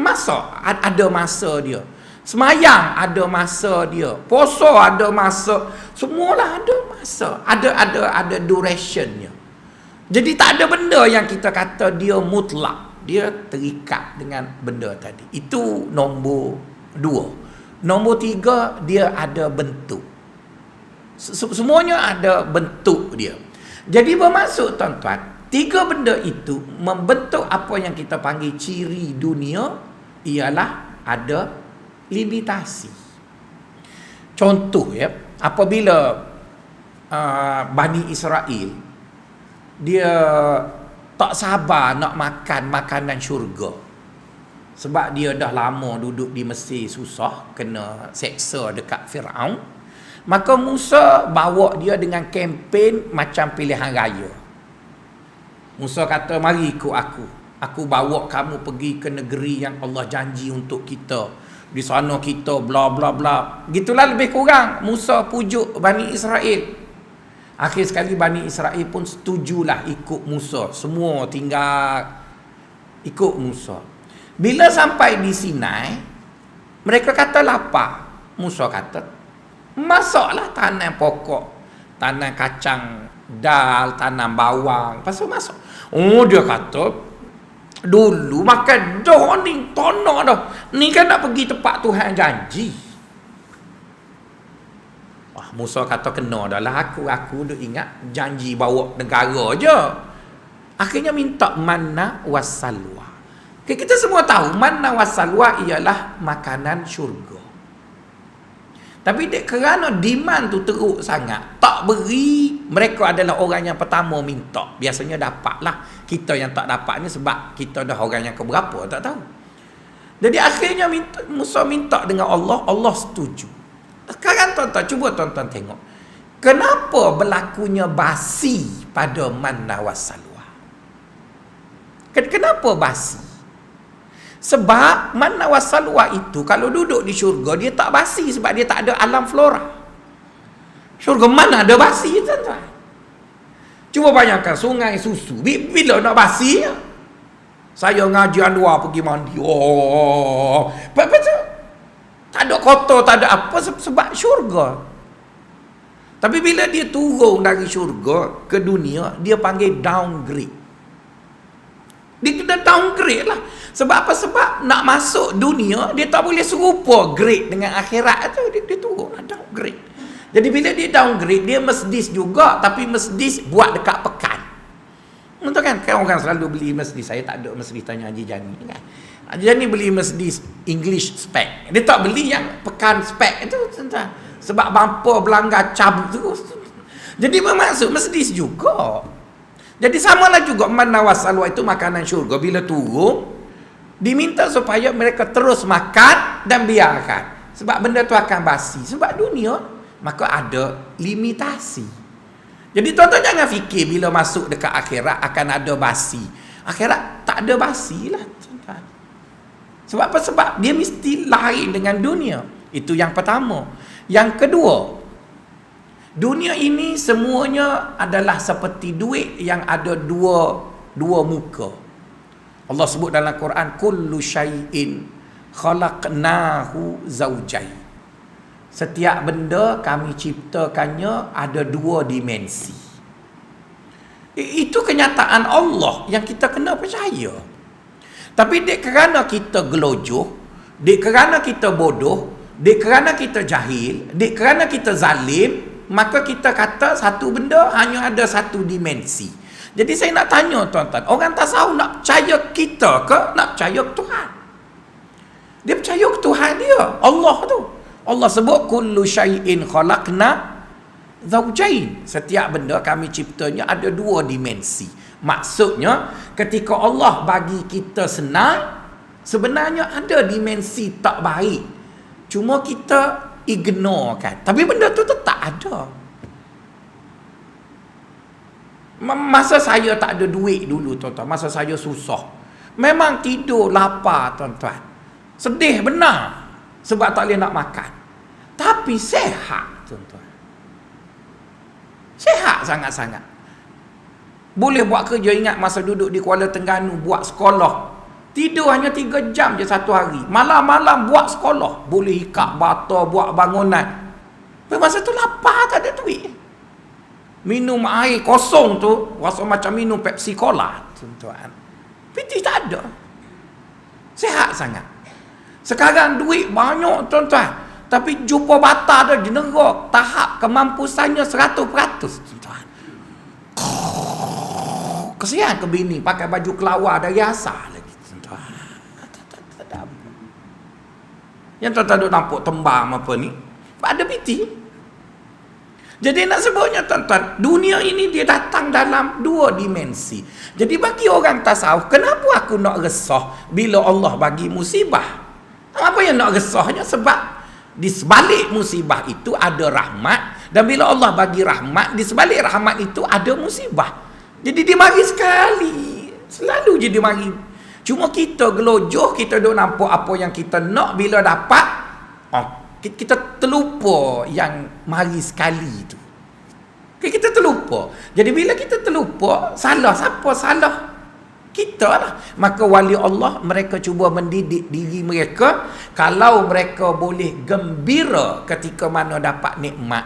Masak ada masa dia. Semayang ada masa dia. Puasa ada masa. Semualah ada masa. Ada durationnya. Jadi tak ada benda yang kita kata dia mutlak. Dia terikat dengan benda tadi. Itu nombor 2. Nombor 3, dia ada bentuk. Semuanya ada bentuk dia. Jadi bermaksud tuan-tuan, 3 benda itu membentuk apa yang kita panggil ciri dunia, ialah ada limitasi. Contoh ya, apabila Bani Israel dia tak sabar nak makan makanan syurga, sebab dia dah lama duduk di Mesir susah, kena seksa dekat Firaun, maka Musa bawa dia dengan kempen macam pilihan raya. Musa kata, mari ikut aku bawa kamu pergi ke negeri yang Allah janji untuk kita. Di sana kita bla bla bla. Gitulah lebih kurang Musa pujuk Bani Israel. Akhir sekali Bani Israel pun setujulah ikut Musa. Semua tinggal ikut Musa. Bila sampai di Sinai, mereka kata lapar. Musa kata, masaklah tanam pokok. tanam kacang dal, tanam bawang. Lepas tu masuk. Oh, dia kata, dulu makan dah ni, tanah dah. Ni kan nak pergi tempat Tuhan janji. Wah, Musa kata, kena dah lah aku duk ingat janji bawa negara je. Akhirnya minta manna wassalwa. Kita semua tahu manna wassalwa ialah makanan syurga. Tapi kerana demand tu teruk sangat, tak beri, mereka adalah orang yang pertama minta. Biasanya dapatlah. Kita yang tak dapat ni sebab kita dah orang yang keberapa, tak tahu. Jadi akhirnya Musa minta dengan Allah, Allah setuju. Sekarang tuan-tuan, cuba tuan-tuan tengok. Kenapa berlakunya basi pada manna wassalwa? Kenapa basi? Sebab manna wassalwa itu kalau duduk di syurga dia tak basi sebab dia tak ada alam flora. Syurga mana ada basi, tuan-tuan? Cuba bayangkan sungai susu. Bila nak basi? Saya ngaji luar pergi mandi. Oh, betul. Tak ada kotor, tak ada apa sebab syurga. Tapi bila dia turun dari syurga ke dunia, dia panggil downgrade. Dia kena downgrade lah. Sebab apa? Sebab nak masuk dunia, dia tak boleh serupa grade dengan akhirat tu. Dia turun lah, downgrade. Jadi bila dia downgrade, dia Mercedes juga, tapi Mercedes buat dekat pekan. Betul kan? Kan orang selalu beli Mercedes. Saya tak ada Mercedes, tanya Haji Jani kan. Haji Jani beli Mercedes English spec. Dia tak beli yang pekan spec itu. Sebab bumper belanggar cabut tu. Jadi bermaksud Mercedes juga. Jadi samalah juga manna wassalwa itu makanan syurga. Bila turun, diminta supaya mereka terus makan dan biarkan. Sebab benda tu akan basi. Sebab dunia, maka ada limitasi. Jadi tuan-tuan jangan fikir bila masuk dekat akhirat akan ada basi. Akhirat tak ada basi lah, tuan-tuan. Sebab apa? Sebab dia mesti lain dengan dunia. Itu yang pertama. Yang kedua, dunia ini semuanya adalah seperti duit yang ada dua muka. Allah sebut dalam Quran, kullu syai'in khalaqnahu zawjain. Setiap benda kami ciptakannya ada dua dimensi. Itu kenyataan Allah yang kita kena percaya. Tapi kerana kita gelojoh, kerana kita bodoh, kerana kita jahil, kerana kita zalim, maka kita kata satu benda hanya ada satu dimensi. Jadi saya nak tanya tuan-tuan, orang tasawuf nak percaya kita ke nak percaya ke Tuhan? Dia percaya ke Tuhan dia, Allah tu. Allah sebut kullu syai'in khalaqna zawjain. Setiap benda kami ciptanya ada dua dimensi. Maksudnya ketika Allah bagi kita senang, sebenarnya ada dimensi tak baik. Cuma kita ignore kan. Tapi benda tu tetap ada. Masa saya tak ada duit dulu tuan-tuan, masa saya susah, memang tidur lapar tuan-tuan, sedih benar sebab tak boleh nak makan. Tapi sehat tuan-tuan, sehat sangat-sangat. Boleh buat kerja. Ingat masa duduk di Kuala Terengganu buat sekolah, tidur hanya 3 jam je satu hari, malam-malam buat sekolah, boleh ikat bata, buat bangunan. Masa tu lapar, tak ada duit, minum air kosong tu rasa macam minum Pepsi Cola tuan-tuan. Piti tak ada, sehat sangat. Sekarang duit banyak tuan-tuan, tapi jumpa bata ada jenera tahap kemampusannya 100% tuan-tuan. Kesian ke bini pakai baju kelawar dari asal lagi tuan-tuan. Tak ada apa. Yang tuan-tuan duk nampak tembam apa ni, ada piti. Jadi nak sebutnya tuan-tuan, dunia ini dia datang dalam dua dimensi. Jadi bagi orang tasawuf, kenapa aku nak resah bila Allah bagi musibah? Apa yang nak resahnya? Sebab di sebalik musibah itu ada rahmat, dan bila Allah bagi rahmat, di sebalik rahmat itu ada musibah. Jadi dia mari sekali, selalu je dia mari. Cuma kita gelojoh, kita duk nampak apa yang kita nak, bila dapat kita terlupa yang mari sekali tu. Kita terlupa. Jadi bila kita terlupa, salah siapa? Salah kita lah. Maka wali Allah, mereka cuba mendidik diri mereka, kalau mereka boleh gembira ketika mana dapat nikmat,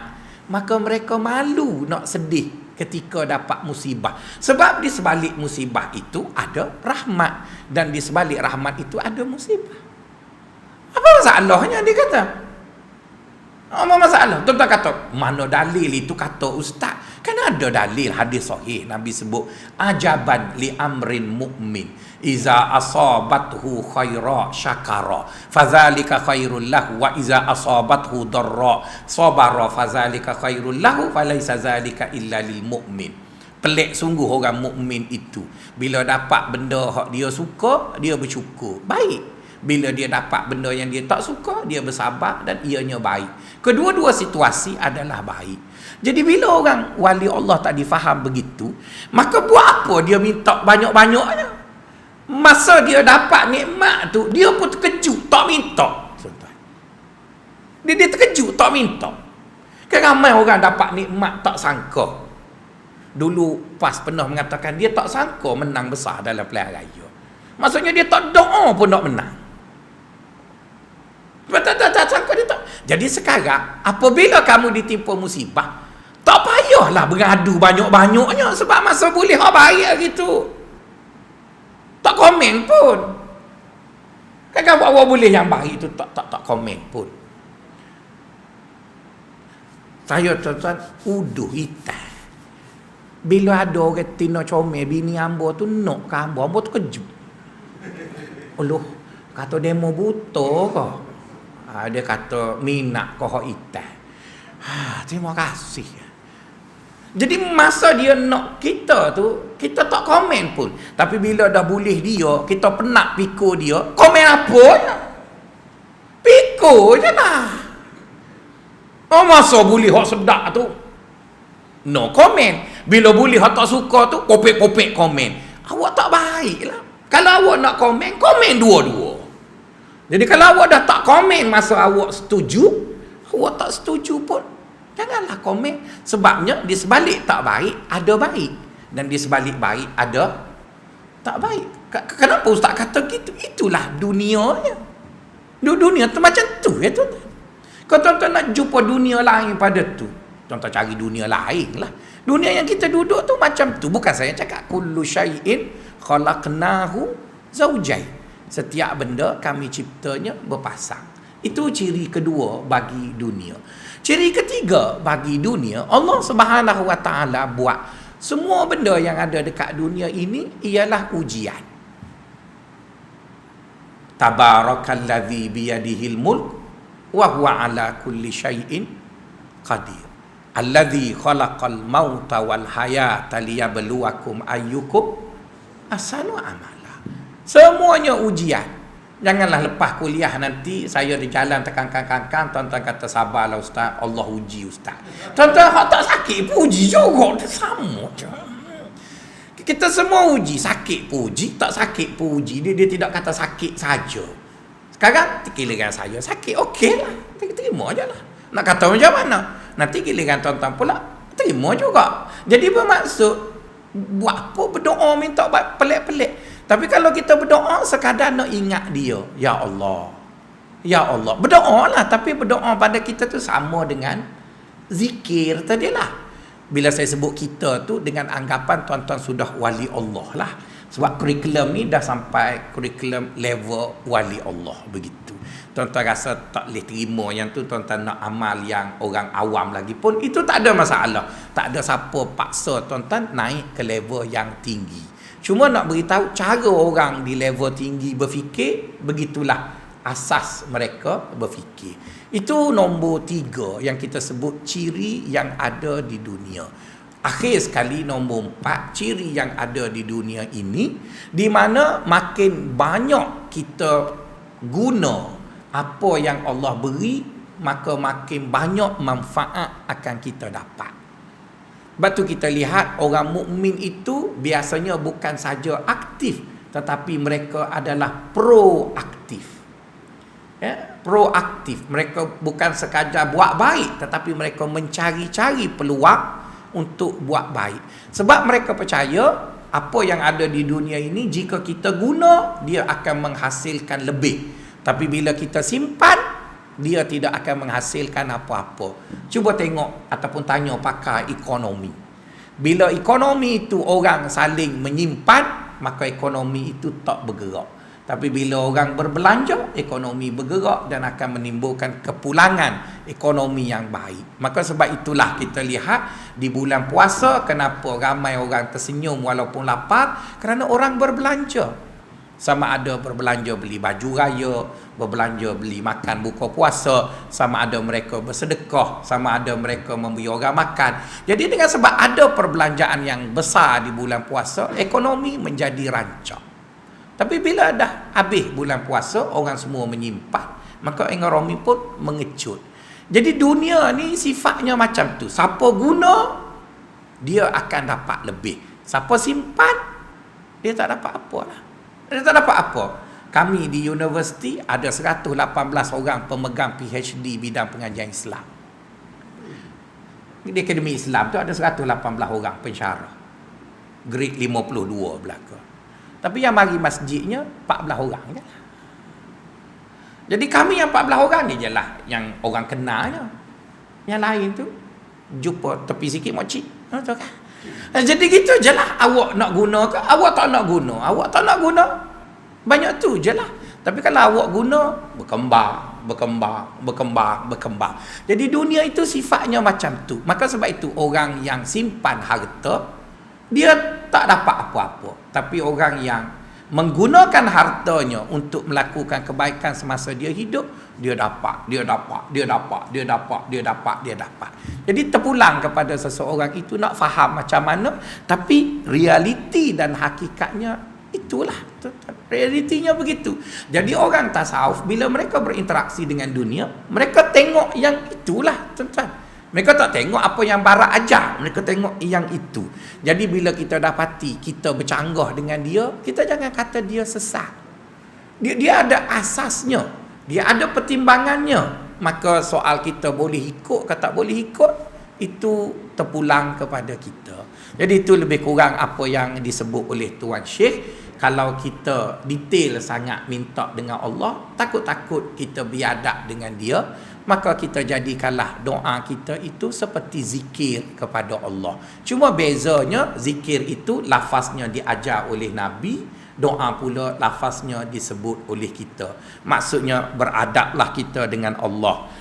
maka mereka malu nak sedih ketika dapat musibah. Sebab di sebalik musibah itu ada rahmat, dan di sebalik rahmat itu ada musibah. Apa masalahnya dia kata? Apa masalah? Tuan-tuan kata, mana dalil itu kata ustaz? Kan ada dalil hadis sahih Nabi sebut ajaban li amrin mu'min iza asabathu khaira syakara fadzalika khairul lahu wa iza asabathu darra sabara fadzalika khairul lahu falaysa zalika illa lil mu'min. Pelik sungguh orang mukmin itu, bila dapat benda hak dia suka, dia bersyukur, baik. Bila dia dapat benda yang dia tak suka, dia bersabar dan ianya baik. Kedua-dua situasi adalah baik. Jadi bila orang wali Allah tak difaham begitu, maka buat apa dia minta banyak-banyaknya? Masa dia dapat nikmat tu, dia pun terkejut, tak minta. Dia terkejut, tak minta. Kan ramai orang dapat nikmat tak sangka. Dulu PAS pernah mengatakan dia tak sangka menang besar dalam pilihan raya. Maksudnya dia tak doa pun nak menang. Tak sangka dia tak. Jadi sekarang apabila kamu ditimpa musibah, tak payahlah beradu banyak-banyaknya, sebab masa boleh hak baik gitu. Tak komen pun. Kan awak boleh yang baik tu tak komen pun. Saya tuan-tuan uduh hitam. Bila ada orang tina comel bini hamba tu nak ke hamba tu kejut. Allah, kata demo buta ke? Dia kata minat ke hak hitam. Terima kasih. Jadi masa dia nak kita tu, kita tak komen pun. Tapi bila dah boleh dia, kita penat pikul dia, komen apa je? Pikul je lah. Masa boleh hak sedap tu, no komen. Bila boleh hak tak suka tu, kopek-kopek komen. Awak tak baik lah. Kalau awak nak komen, komen dua-dua. Jadi kalau awak dah tak komen masa awak setuju, awak tak setuju pun, janganlah komen. Sebabnya di sebalik tak baik ada baik, dan di sebalik baik ada tak baik. Kenapa ustaz kata gitu? Itulah dunianya. Dunia tu macam tu ya tuan. Kalau tuan-tuan nak jumpa dunia lain pada tu, tuan-tuan cari dunia lain lah. Dunia yang kita duduk tu macam tu. Bukan saya cakap kullu syai'in khalaqnahu zaujain. Setiap benda kami ciptanya berpasang. Itu ciri kedua bagi dunia. Ciri ketiga bagi dunia, Allah Subhanahu wa taala buat semua benda yang ada dekat dunia ini ialah ujian. Tabarakalladzi biyadihil mulk wa huwa ala kulli syai'in qadir. Alladzi khalaqal mauta wal hayata liyabluwakum ayyukum ahsanu amala. Semuanya ujian. Janganlah lepas kuliah nanti saya di jalan tekan-tekan, tuan-tuan kata sabarlah ustaz, Allah uji ustaz. Tuan-tuan hak tak sakit pun uji juga, sama je. Kita semua uji, sakit pun uji, tak sakit pun uji. Dia tidak kata sakit saja. Sekarang giliran saya sakit, okeylah, terima je lah. Nak kata macam mana? Nanti giliran tuan-tuan pula terima juga. Jadi bermaksud buat apa berdoa minta pelik-pelik. Tapi kalau kita berdoa sekadar nak ingat dia, ya Allah, ya Allah, berdoa lah. Tapi berdoa pada kita tu sama dengan zikir tadilah. Bila saya sebut kita tu dengan anggapan tuan-tuan sudah wali Allah lah. Sebab kurikulum ni dah sampai kurikulum level wali Allah begitu. Tuan-tuan rasa tak boleh terima yang tu, tuan-tuan nak amal yang orang awam lagi pun, itu tak ada masalah. Tak ada siapa paksa tuan-tuan naik ke level yang tinggi. Cuma nak beritahu cara orang di level tinggi berfikir, begitulah asas mereka berfikir. Itu nombor 3 yang kita sebut ciri yang ada di dunia. Akhir sekali nombor 4, ciri yang ada di dunia ini, di mana makin banyak kita guna apa yang Allah beri, maka makin banyak manfaat akan kita dapat. Sebab tu kita lihat orang mukmin itu biasanya bukan saja aktif, tetapi mereka adalah proaktif. Ya, proaktif. Mereka bukan sekadar buat baik, tetapi mereka mencari-cari peluang untuk buat baik. Sebab mereka percaya apa yang ada di dunia ini, jika kita guna, dia akan menghasilkan lebih. Tapi bila kita simpan, dia tidak akan menghasilkan apa-apa. Cuba tengok ataupun tanya pakar ekonomi. Bila ekonomi itu orang saling menyimpan, maka ekonomi itu tak bergerak. Tapi bila orang berbelanja, ekonomi bergerak dan akan menimbulkan kepulangan ekonomi yang baik. Maka sebab itulah kita lihat di bulan puasa kenapa ramai orang tersenyum walaupun lapar, kerana orang berbelanja. Sama ada berbelanja beli baju raya, berbelanja beli makan buka puasa, sama ada mereka bersedekah, sama ada mereka memberi orang makan. Jadi dengan sebab ada perbelanjaan yang besar di bulan puasa, ekonomi menjadi rancak. Tapi bila dah habis bulan puasa, orang semua menyimpan, maka ekonomi pun mengecut. Jadi dunia ni sifatnya macam tu. Siapa guna, dia akan dapat lebih. Siapa simpan, dia tak dapat apa lah. Dia tak dapat apa. Kami di universiti ada 118 orang pemegang PhD bidang pengajian Islam. Di Akademi Islam tu ada 118 orang pensyarah. Grade 52 belaka. Tapi yang mari masjidnya 14 orang je lah. Jadi kami yang 14 orang ni je lah yang orang kenalnya. Yang lain tu jumpa tepi sikit makcik. Tahu kan? Jadi gitu je lah. Awak nak guna ke? Awak tak nak guna. Awak tak nak guna. Banyak tu je lah. Tapi kalau awak guna, berkembang. Jadi dunia itu sifatnya macam tu. Maka sebab itu orang yang simpan harta, dia tak dapat apa-apa. Tapi orang yang menggunakan hartanya untuk melakukan kebaikan semasa dia hidup, dia dapat. Jadi terpulang kepada seseorang itu nak faham macam mana, tapi realiti dan hakikatnya itulah. Realitinya begitu. Jadi orang tasawuf bila mereka berinteraksi dengan dunia, mereka tengok yang itulah, tuan-tuan. Mereka tak tengok apa yang barat ajar, mereka tengok yang itu. Jadi bila kita dapati kita bercanggah dengan dia, kita jangan kata dia sesat. Dia ada asasnya, dia ada pertimbangannya. Maka soal kita boleh ikut ke tak boleh ikut, itu terpulang kepada kita. Jadi itu lebih kurang apa yang disebut oleh Tuan Syekh. Kalau kita detail sangat minta dengan Allah, takut-takut kita biadab dengan dia, maka kita jadikanlah doa kita itu seperti zikir kepada Allah. Cuma bezanya zikir itu lafaznya diajar oleh Nabi, doa pula lafaznya disebut oleh kita. Maksudnya beradablah kita dengan Allah.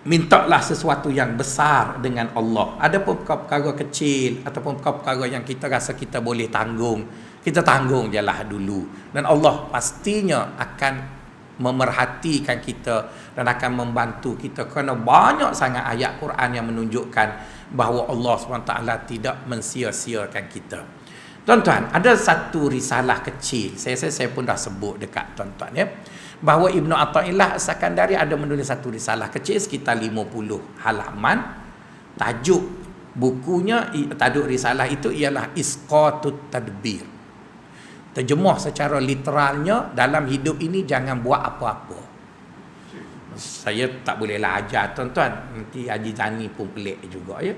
Mintalah sesuatu yang besar dengan Allah. Ada pun perkara kecil ataupun perkara yang kita rasa kita boleh tanggung, kita tanggung je lah dulu. Dan Allah pastinya akan memerhatikan kita dan akan membantu kita, kerana banyak sangat ayat Quran yang menunjukkan bahawa Allah SWT tidak mensia-siakan kita. Tuan-tuan, ada satu risalah kecil, saya pun dah sebut dekat tuan-tuan ya, bahawa Ibnu Athaillah As-Sakandari ada menulis satu risalah kecil sekitar 50 halaman. Tajuk bukunya, tajuk risalah itu ialah Isqatut Tadbir. Terjemuh secara literalnya, dalam hidup ini jangan buat apa-apa. Saya tak bolehlah ajar tuan-tuan, nanti Haji Zani pun pelik juga ya.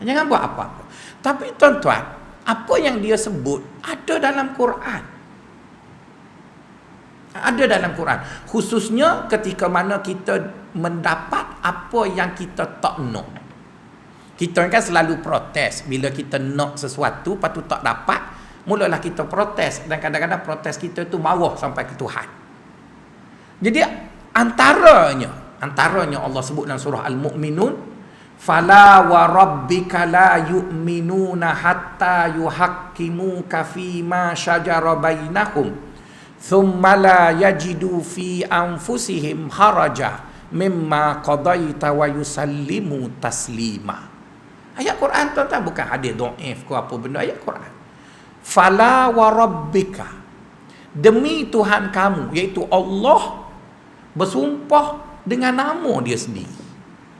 Jangan buat apa-apa. Tapi tuan-tuan, apa yang dia sebut ada dalam Quran. Ada dalam Quran. Khususnya ketika mana kita mendapat apa yang kita tak nak. Kita kan selalu protes bila kita nak sesuatu, lepas tu tak dapat, mulalah kita protes, dan kadang-kadang protes kita tu marah sampai ke Tuhan. Jadi antaranya Allah sebut dalam surah Al-Mu'minun, fala wa rabbika la yu'minuna hatta yuhaqqimuka fi ma shajara bainahum thumma la yajidu fi anfusihim haraja mimma qadaita wa yusallimu taslima. Ayat Quran tuan-tuan, bukan hadis dhaif ke apa benda, ayat Quran. Fala wa rabbika, demi Tuhan kamu, iaitu Allah, bersumpah dengan nama dia sendiri.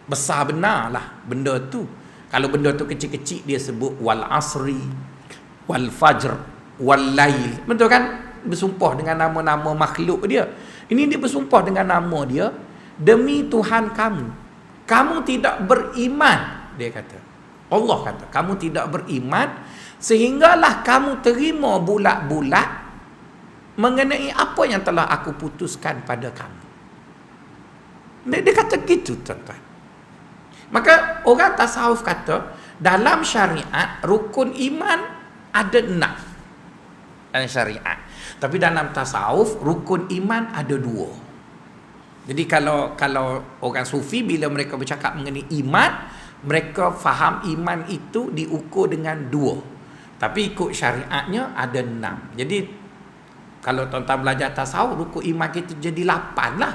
Besar benarlah benda tu. Kalau benda tu kecil-kecil dia sebut wal asri, wal fajr, wal lail. Betul kan? Bersumpah dengan nama-nama makhluk dia. Ini dia bersumpah dengan nama dia, demi Tuhan kamu. Kamu tidak beriman, dia kata. Allah kata, kamu tidak beriman sehinggalah kamu terima bulat-bulat mengenai apa yang telah aku putuskan pada kamu. Dia kata gitu, tuan-tuan. Maka orang tasawuf kata dalam syariat rukun iman ada 6 dalam syariat. Tapi dalam tasawuf rukun iman ada 2. Jadi kalau orang sufi bila mereka bercakap mengenai iman, mereka faham iman itu diukur dengan 2. Tapi ikut syariatnya ada 6. Jadi kalau tuan-tuan belajar tasawuf, rukun iman kita jadi 8 lah.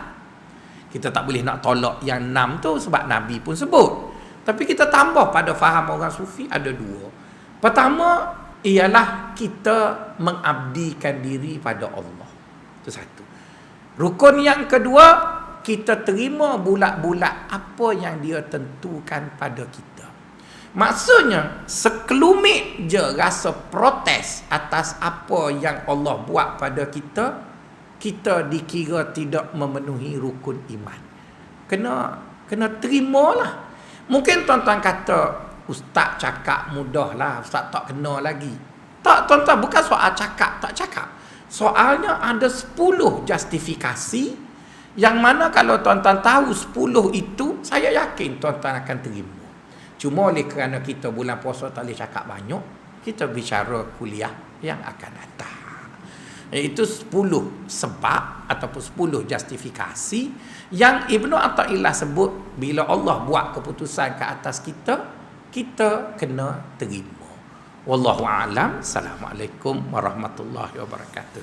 Kita tak boleh nak tolak yang 6 tu sebab Nabi pun sebut. Tapi kita tambah pada faham orang sufi ada 2. Pertama ialah kita mengabdikan diri pada Allah. Itu satu. Rukun yang kedua, kita terima bulat-bulat apa yang dia tentukan pada kita. Maksudnya sekelumit je rasa protes atas apa yang Allah buat pada kita, kita dikira tidak memenuhi rukun iman. Kena terimalah. Mungkin tuan-tuan kata ustaz cakap mudah lah, ustaz tak kena lagi. Tak, tuan-tuan, bukan soal cakap tak cakap. Soalnya ada 10 justifikasi yang mana kalau tuan-tuan tahu 10 itu, saya yakin tuan-tuan akan terima. Cuma oleh kerana kita bulan puasa tak boleh cakap banyak, kita bicara kuliah yang akan datang. Iaitu 10 sebab ataupun 10 justifikasi yang Ibnu Athaillah sebut bila Allah buat keputusan ke atas kita, kita kena terima. Wallahu a'lam. Assalamualaikum warahmatullahi wabarakatuh.